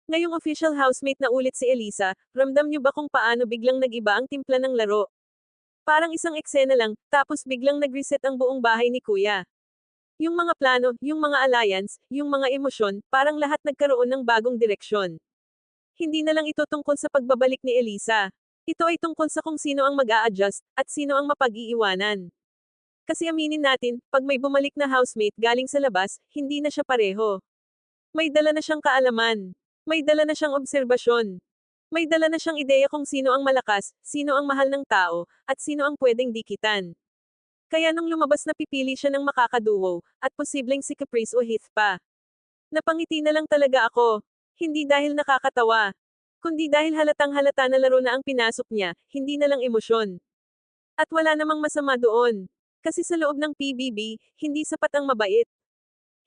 Ngayong official housemate na ulit si Elisa, ramdam niyo ba kung paano biglang nag-iba ang timpla ng laro? Parang isang eksena lang, tapos biglang nag-reset ang buong bahay ni Kuya. Yung mga plano, yung mga alliance, yung mga emosyon, parang lahat nagkaroon ng bagong direksyon. Hindi na lang ito tungkol sa pagbabalik ni Elisa. Ito ay tungkol sa kung sino ang mag-a-adjust, at sino ang mapag-iiwanan. Kasi aminin natin, pag may bumalik na housemate galing sa labas, hindi na siya pareho. May dala na siyang kaalaman. May dala na siyang obserbasyon. May dala na siyang ideya kung sino ang malakas, sino ang mahal ng tao, at sino ang pwedeng dikitan. Kaya nung lumabas na pipili siya ng makakaduo, at posibleng si Caprice o Heath pa. Napangiti na lang talaga ako. Hindi dahil nakakatawa. Kundi dahil halatang halata na laro na ang pinasok niya, hindi na lang emosyon. At wala namang masama doon. Kasi sa loob ng PBB, hindi sapat ang mabait.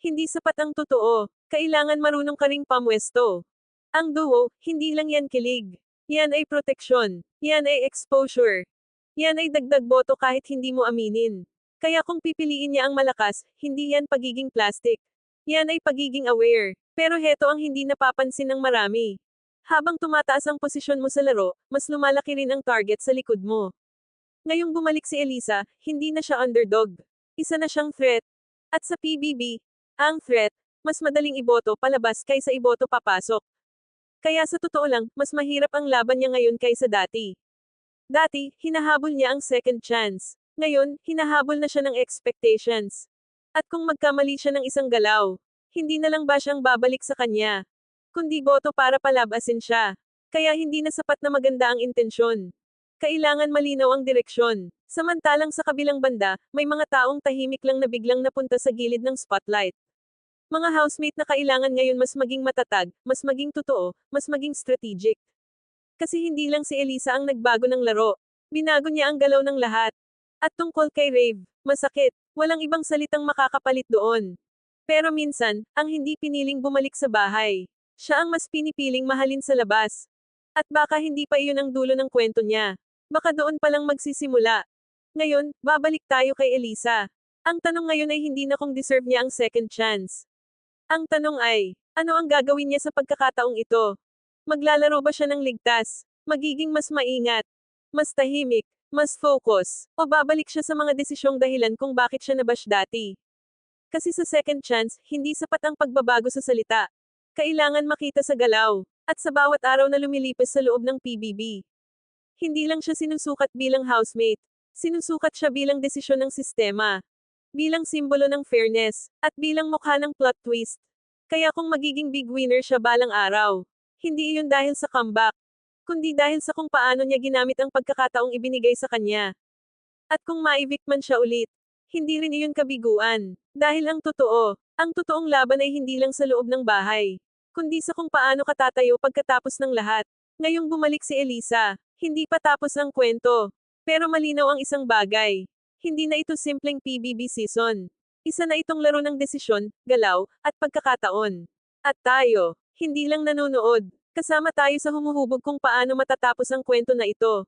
Hindi sapat ang totoo. Kailangan marunong ka ring pamwesto. Ang duo, hindi lang yan kilig. Yan ay proteksyon. Yan ay exposure. Yan ay dagdag boto kahit hindi mo aminin. Kaya kung pipiliin niya ang malakas, hindi yan pagiging plastic. Yan ay pagiging aware. Pero heto ang hindi napapansin ng marami. Habang tumataas ang posisyon mo sa laro, mas lumalaki rin ang target sa likod mo. Ngayong bumalik si Elisa, hindi na siya underdog. Isa na siyang threat. At sa PBB, ang threat, mas madaling iboto palabas kaysa iboto papasok. Kaya sa totoo lang, mas mahirap ang laban niya ngayon kaysa dati. Dati, hinahabol niya ang second chance. Ngayon, hinahabol na siya ng expectations. At kung magkamali siya ng isang galaw, hindi na lang ba siyang babalik sa kanya? Kundi boto para palabasin siya. Kaya hindi na sapat na maganda ang intensyon. Kailangan malinaw ang direksyon. Samantalang sa kabilang banda, may mga taong tahimik lang na biglang napunta sa gilid ng spotlight. Mga housemate na kailangan ngayon mas maging matatag, mas maging totoo, mas maging strategic. Kasi hindi lang si Elisa ang nagbago ng laro. Binago niya ang galaw ng lahat. At tungkol kay Rave, masakit. Walang ibang salitang makakapalit doon. Pero minsan, ang hindi piniling bumalik sa bahay. Siya ang mas pinipiling mahalin sa labas. At baka hindi pa iyon ang dulo ng kwento niya. Baka doon pa lang magsisimula. Ngayon, babalik tayo kay Elisa. Ang tanong ngayon ay hindi na kung deserve niya ang second chance. Ang tanong ay, ano ang gagawin niya sa pagkakataong ito? Maglalaro ba siya ng ligtas? Magiging mas maingat? Mas tahimik? Mas focus? O babalik siya sa mga desisyong dahilan kung bakit siya nabash dati? Kasi sa second chance, hindi sapat ang pagbabago sa salita. Kailangan makita sa galaw. At sa bawat araw na lumilipas sa loob ng PBB. Hindi lang siya sinusukat bilang housemate. Sinusukat siya bilang desisyon ng sistema. Bilang simbolo ng fairness. At bilang mukha ng plot twist. Kaya kung magiging big winner siya balang araw, hindi iyon dahil sa comeback. Kundi dahil sa kung paano niya ginamit ang pagkakataong ibinigay sa kanya. At kung ma-evict man siya ulit, hindi rin iyon kabiguan. Dahil ang totoong laban ay hindi lang sa loob ng bahay. Kundi sa kung paano katatayo pagkatapos ng lahat. Ngayong bumalik si Elisa, hindi pa tapos ang kwento. Pero malinaw ang isang bagay. Hindi na ito simpleng PBB season. Isa na itong laro ng desisyon, galaw, at pagkakataon. At tayo, hindi lang nanonood. Kasama tayo sa humuhubog kung paano matatapos ang kwento na ito.